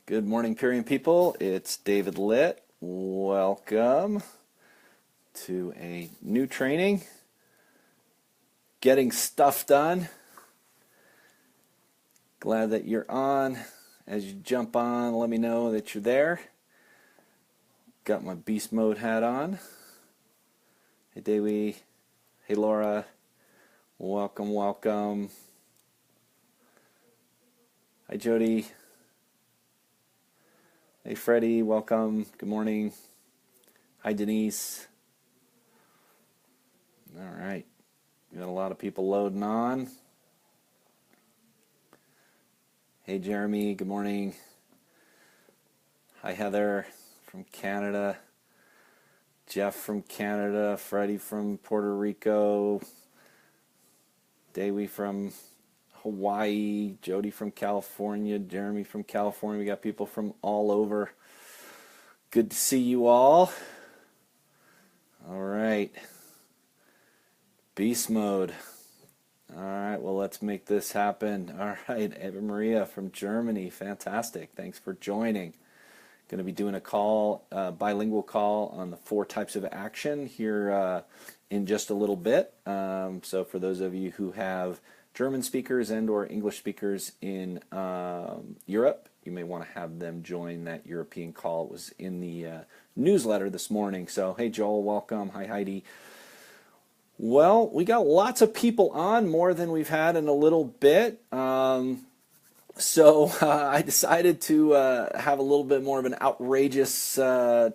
Good morning, Purium people. It's David Litt. Welcome to a new training, Getting Stuff Done. Glad that you're on. As you jump on, let me know that you're there. Got my beast mode hat on. Hey, Dewey. Hey, Laura. Welcome, welcome. Hi, Jody. Hey, Freddie. Welcome. Good morning. Hi, Denise. All right. Got a lot of people loading on. Hey, Jeremy. Good morning. Hi, Heather from Canada. Jeff from Canada. Freddie from Puerto Rico. Dewey from Hawaii. Jody from California. Jeremy from California. We got people from all over. Good to see you all. All right. Beast mode. All right, well, let's make this happen. All right, Eva Maria from Germany. Fantastic. Thanks for joining. Going to be doing a call, bilingual call on the 4 types of action here in just a little bit. So for those of you who have German speakers and or English speakers in Europe, you may want to have them join that European call. It was in the newsletter this morning. So, hey, Joel, welcome. Hi, Heidi. Well, we got lots of people on, more than we've had in a little bit. So I decided to have a little bit more of an outrageous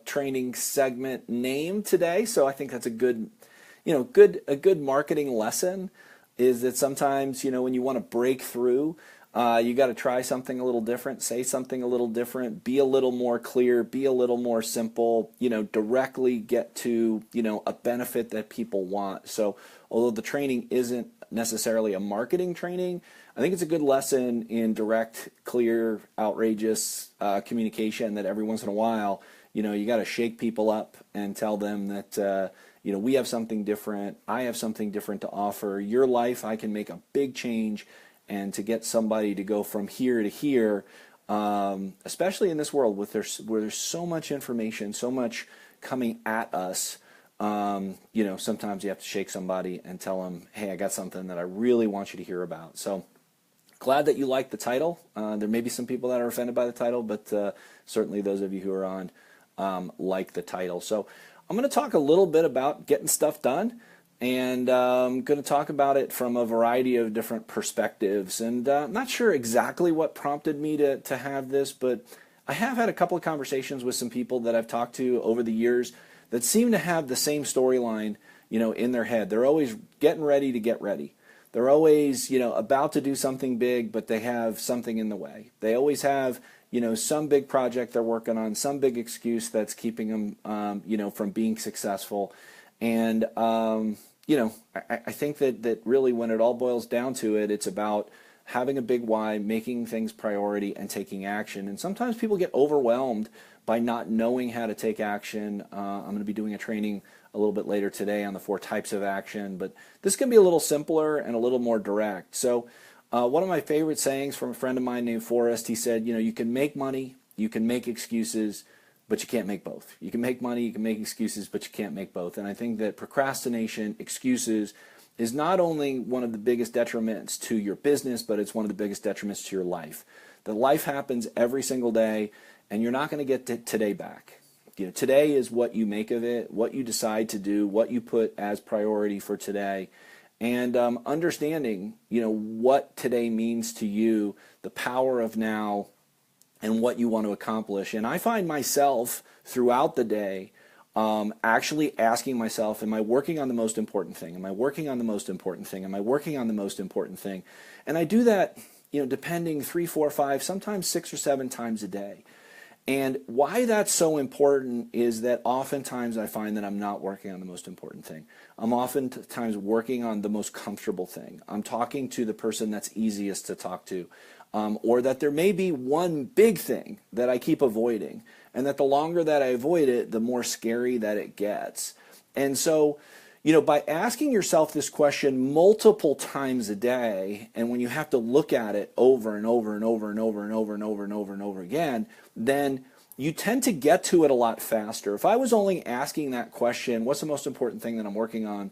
training segment name today. So I think that's a good, a good marketing lesson is that sometimes, when you want to break through, you got to try something a little different, say something a little different, be a little more clear, be a little more simple, directly get to, a benefit that people want. So although the training isn't necessarily a marketing training, I think it's a good lesson in direct, clear, outrageous communication that every once in a while, you got to shake people up and tell them that, we have something different, I have something different to offer. Your life, I can make a big change. And to get somebody to go from here to here, especially in this world where there's so much information, so much coming at us, sometimes you have to shake somebody and tell them, hey, I got something that I really want you to hear about. So glad that you like the title. There may be some people that are offended by the title, but certainly those of you who are on like the title. So I'm going to talk a little bit about getting stuff done. And I'm going to talk about it from a variety of different perspectives. And I'm not sure exactly what prompted me to have this, but I have had a couple of conversations with some people that I've talked to over the years that seem to have the same storyline, in their head. They're always getting ready to get ready. They're always, about to do something big, but they have something in the way. They always have, some big project they're working on, some big excuse that's keeping them, from being successful. And, I think that really when it all boils down to it, it's about having a big why, making things priority, and taking action. And sometimes people get overwhelmed by not knowing how to take action. I'm going to be doing a training a little bit later today on the 4 types of action, but this can be a little simpler and a little more direct. So one of my favorite sayings from a friend of mine named Forrest, he said, you can make money, you can make excuses, but you can't make both. You can make money, you can make excuses, but you can't make both. And I think that procrastination, excuses, is not only one of the biggest detriments to your business, but it's one of the biggest detriments to your life. That life happens every single day, and you're not going to get today back. Today is what you make of it, what you decide to do, what you put as priority for today. And understanding, what today means to you, the power of now, and what you want to accomplish. And I find myself throughout the day actually asking myself, am I working on the most important thing? Am I working on the most important thing? Am I working on the most important thing? And I do that, depending 3, 4, 5, sometimes 6 or 7 times a day. And why that's so important is that oftentimes I find that I'm not working on the most important thing. I'm oftentimes working on the most comfortable thing. I'm talking to the person that's easiest to talk to. Or that there may be one big thing that I keep avoiding, and that the longer that I avoid it, the more scary that it gets. And so, by asking yourself this question multiple times a day, and when you have to look at it over and over and over and over and over and over and over and over again, then you tend to get to it a lot faster. If I was only asking that question, what's the most important thing that I'm working on,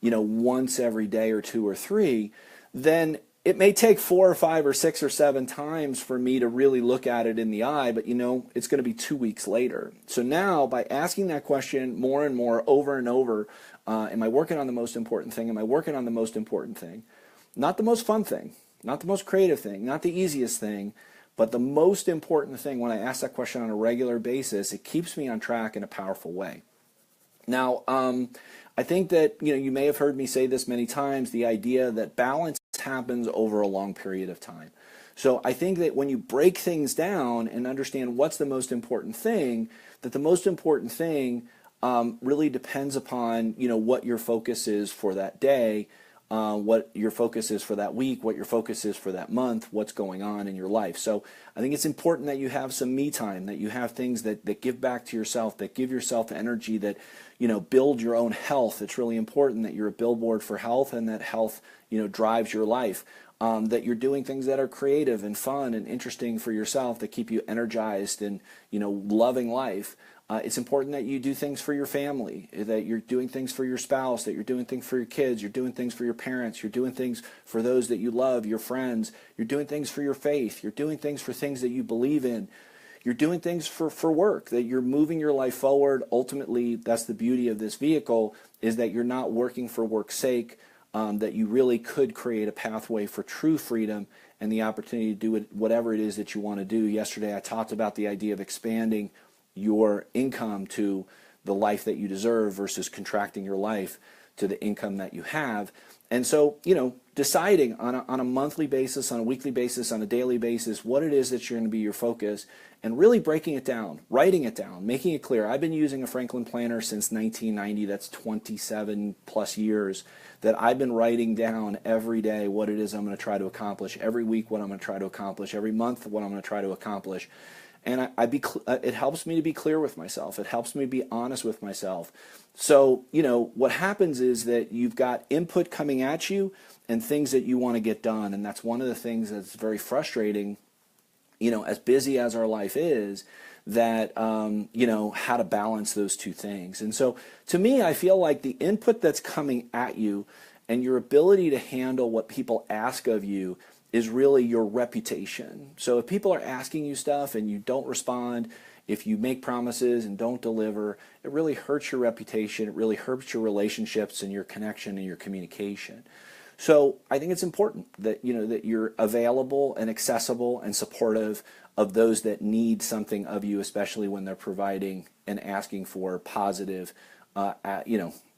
once every day or two or three, then it may take 4 or 5 or 6 or 7 times for me to really look at it in the eye, but it's going to be 2 weeks later. So now, by asking that question more and more over and over, am I working on the most important thing? Am I working on the most important thing? Not the most fun thing, not the most creative thing, not the easiest thing, but the most important thing. When I ask that question on a regular basis, it keeps me on track in a powerful way. Now, I think that you may have heard me say this many times, the idea that balance happens over a long period of time. So I think that when you break things down and understand what's the most important thing, that the most important thing really depends upon what your focus is for that day, what your focus is for that week, what your focus is for that month, what's going on in your life. So I think it's important that you have some me time, that you have things that give back to yourself, that give yourself energy, that build your own health. It's really important that you're a billboard for health, and that health drives your life. That you're doing things that are creative and fun and interesting for yourself, that keep you energized and loving life. It's important that you do things for your family, that you're doing things for your spouse, that you're doing things for your kids, you're doing things for your parents, you're doing things for those that you love, your friends, you're doing things for your faith, you're doing things for things that you believe in, you're doing things for work, that you're moving your life forward. Ultimately, that's the beauty of this vehicle, is that you're not working for work's sake, that you really could create a pathway for true freedom and the opportunity to do whatever it is that you want to do. Yesterday, I talked about the idea of expanding your income to the life that you deserve versus contracting your life to the income that you have. And so, deciding on a monthly basis, on a weekly basis, on a daily basis, what it is that you're going to be your focus, and really breaking it down, writing it down, making it clear. I've been using a Franklin planner since 1990. That's 27 plus years that I've been writing down every day what it is I'm going to try to accomplish, every week what I'm going to try to accomplish, every month what I'm going to try to accomplish. And it helps me to be clear with myself. It helps me be honest with myself. So, what happens is that you've got input coming at you and things that you want to get done. And that's one of the things that's very frustrating, as busy as our life is, that, how to balance those two things. And so, to me, I feel like the input that's coming at you and your ability to handle what people ask of you is really your reputation. So if people are asking you stuff and you don't respond, if you make promises and don't deliver, it really hurts your reputation, it really hurts your relationships and your connection and your communication. So I think it's important that that you're available and accessible and supportive of those that need something of you, especially when they're providing and asking for positive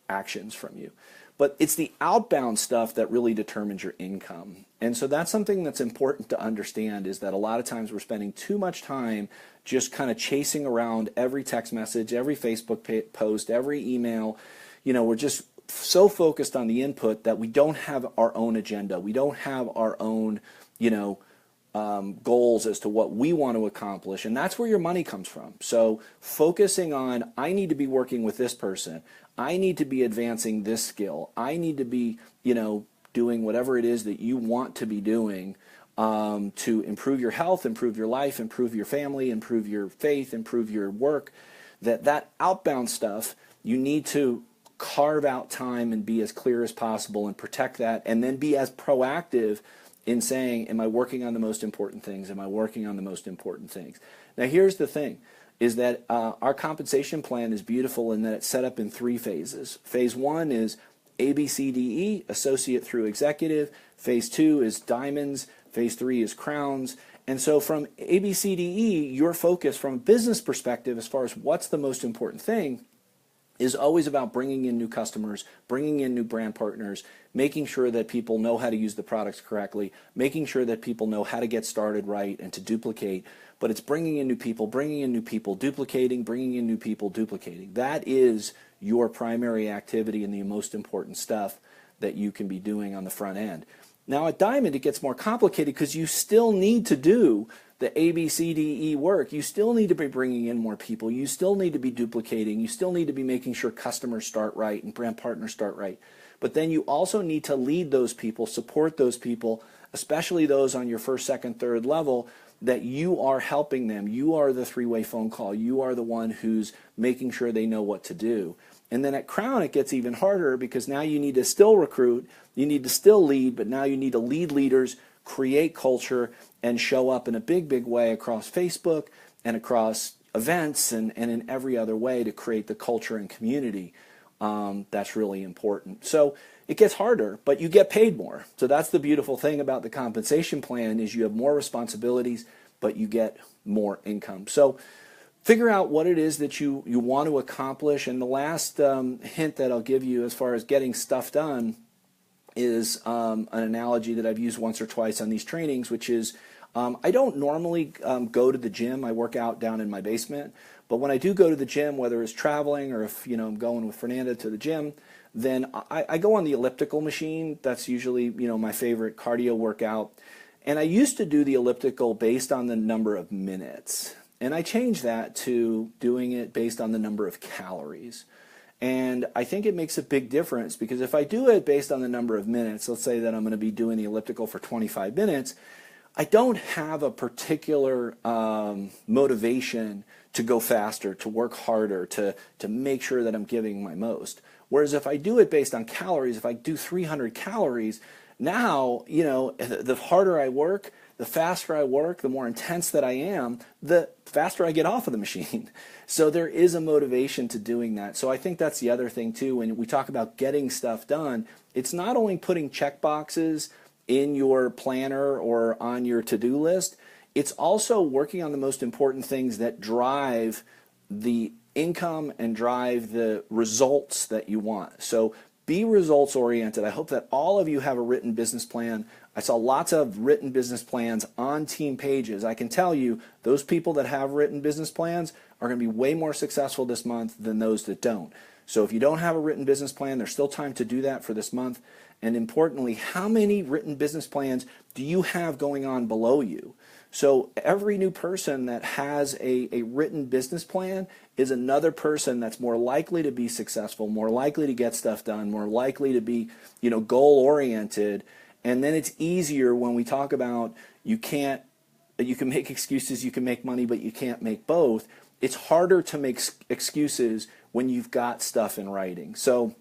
actions from you. But it's the outbound stuff that really determines your income. And so that's something that's important to understand, is that a lot of times we're spending too much time just kind of chasing around every text message, every Facebook post, every email. We're just so focused on the input that we don't have our own agenda. We don't have our own, goals as to what we want to accomplish, and that's where your money comes from. So focusing on, I need to be working with this person, I need to be advancing this skill, I need to be doing whatever it is that you want to be doing to improve your health, improve your life, improve your family, improve your faith, improve your work. That outbound stuff, you need to carve out time and be as clear as possible and protect that, and then be as proactive in saying, am I working on the most important things? Am I working on the most important things? Now, here's the thing, is that our compensation plan is beautiful in that it's set up in 3 phases. Phase 1 is ABCDE, associate through executive. Phase 2 is diamonds. Phase 3 is crowns. And so from ABCDE, your focus from a business perspective, as far as what's the most important thing, is always about bringing in new customers, bringing in new brand partners, making sure that people know how to use the products correctly, making sure that people know how to get started right and to duplicate. But it's bringing in new people, duplicating, bringing in new people, duplicating. That is your primary activity and the most important stuff that you can be doing on the front end. Now at Diamond, it gets more complicated because you still need to do the A, B, C, D, E work, you still need to be bringing in more people. You still need to be duplicating. You still need to be making sure customers start right and brand partners start right. But then you also need to lead those people, support those people, especially those on your first, second, third level, that you are helping them. You are the three-way phone call. You are the one who's making sure they know what to do. And then at Crown, it gets even harder because now you need to still recruit, you need to still lead, but now you need to lead leaders, create culture, and show up in a big, big way across Facebook and across events and in every other way to create the culture and community. That's really important. So it gets harder, but you get paid more. So that's the beautiful thing about the compensation plan is you have more responsibilities, but you get more income. So figure out what it is that you want to accomplish. And the last hint that I'll give you as far as getting stuff done is an analogy that I've used once or twice on these trainings, which is I don't normally go to the gym. I work out down in my basement. But when I do go to the gym, whether it's traveling or if I'm going with Fernanda to the gym, then I go on the elliptical machine. That's usually my favorite cardio workout. And I used to do the elliptical based on the number of minutes. And I changed that to doing it based on the number of calories. And I think it makes a big difference because if I do it based on the number of minutes, let's say that I'm going to be doing the elliptical for 25 minutes, I don't have a particular motivation to go faster, to work harder, to make sure that I'm giving my most. Whereas if I do it based on calories, if I do 300 calories, now, the harder I work, the faster I work, the more intense that I am, the faster I get off of the machine. So there is a motivation to doing that. So I think that's the other thing too. When we talk about getting stuff done, it's not only putting check boxes in your planner or on your to-do list, it's also working on the most important things that drive the income and drive the results that you want. So be results oriented. I hope that all of you have a written business plan. I saw lots of written business plans on team pages. I can tell you those people that have written business plans are going to be way more successful this month than those that don't. So if you don't have a written business plan, there's still time to do that for this month. And importantly, how many written business plans do you have going on below you? So every new person that has a written business plan is another person that's more likely to be successful, more likely to get stuff done, more likely to be, goal-oriented. And then it's easier when we talk about you can make excuses, you can make money, but you can't make both. It's harder to make excuses when you've got stuff in writing. So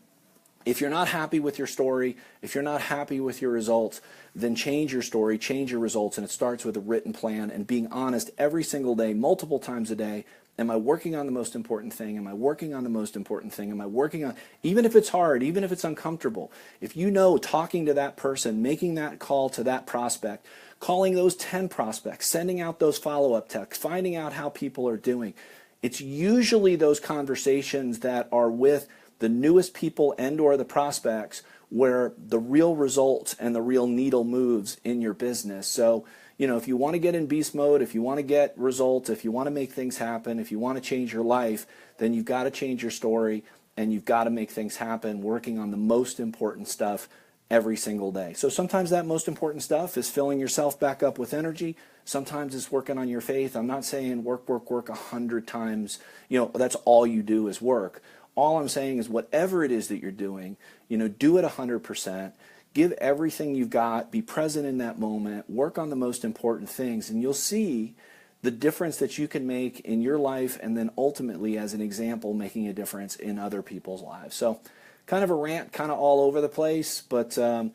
if you're not happy with your story, if you're not happy with your results, then change your story, change your results, and it starts with a written plan and being honest every single day, multiple times a day. Am I working on the most important thing? Am I working on the most important thing? Am I working on, even if it's hard, even if it's uncomfortable, if talking to that person, making that call to that prospect, calling those 10 prospects, sending out those follow-up texts, finding out how people are doing, it's usually those conversations that are with the newest people and or the prospects where the real results and the real needle moves in your business. So, if you want to get in beast mode, if you want to get results, if you want to make things happen, if you want to change your life, then you've got to change your story and you've got to make things happen working on the most important stuff every single day. So sometimes that most important stuff is filling yourself back up with energy. Sometimes it's working on your faith. I'm not saying work 100 times. That's all you do is work. All I'm saying is whatever it is that you're doing, do it 100%. Give everything you've got. Be present in that moment. Work on the most important things, and you'll see the difference that you can make in your life and then ultimately, as an example, making a difference in other people's lives. So kind of a rant, kind of all over the place, but I'm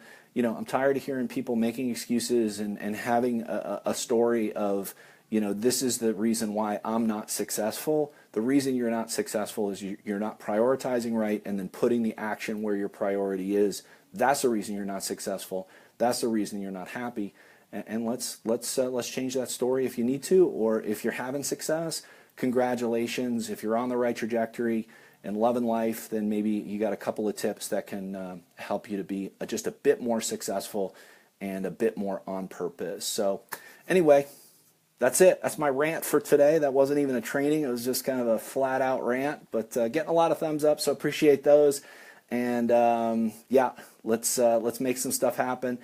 tired of hearing people making excuses and having a story of, this is the reason why I'm not successful. The reason you're not successful is you're not prioritizing right and then putting the action where your priority is. That's the reason you're not successful. That's the reason you're not happy. And let's change that story if you need to, or if you're having success, congratulations. If you're on the right trajectory and loving life, then maybe you got a couple of tips that can help you to be just a bit more successful and a bit more on purpose. So anyway, that's it. That's my rant for today. That wasn't even a training. It was just kind of a flat out rant, but getting a lot of thumbs up, so appreciate those. And let's make some stuff happen.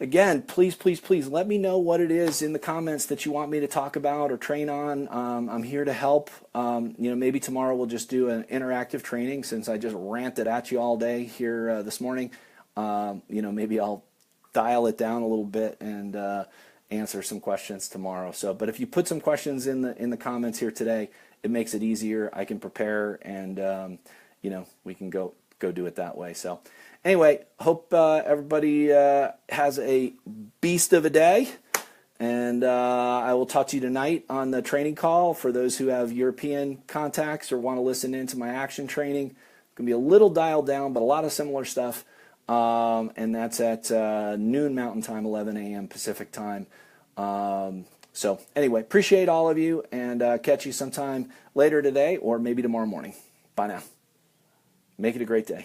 again, please, please, please let me know what it is in the comments that you want me to talk about or train on. I'm here to help. Maybe tomorrow we'll just do an interactive training since I just ranted at you all day here this morning. Maybe I'll dial it down a little bit and answer some questions tomorrow. But if you put some questions in the comments here today, it makes it easier. I can prepare and we can go do it that way. So anyway, hope everybody has a beast of a day, and I will talk to you tonight on the training call for those who have European contacts or want to listen into my action training. It's going to be a little dialed down, but a lot of similar stuff, and that's at noon Mountain Time, 11 a.m. Pacific Time. So anyway, appreciate all of you, and catch you sometime later today or maybe tomorrow morning. Bye now. Make it a great day.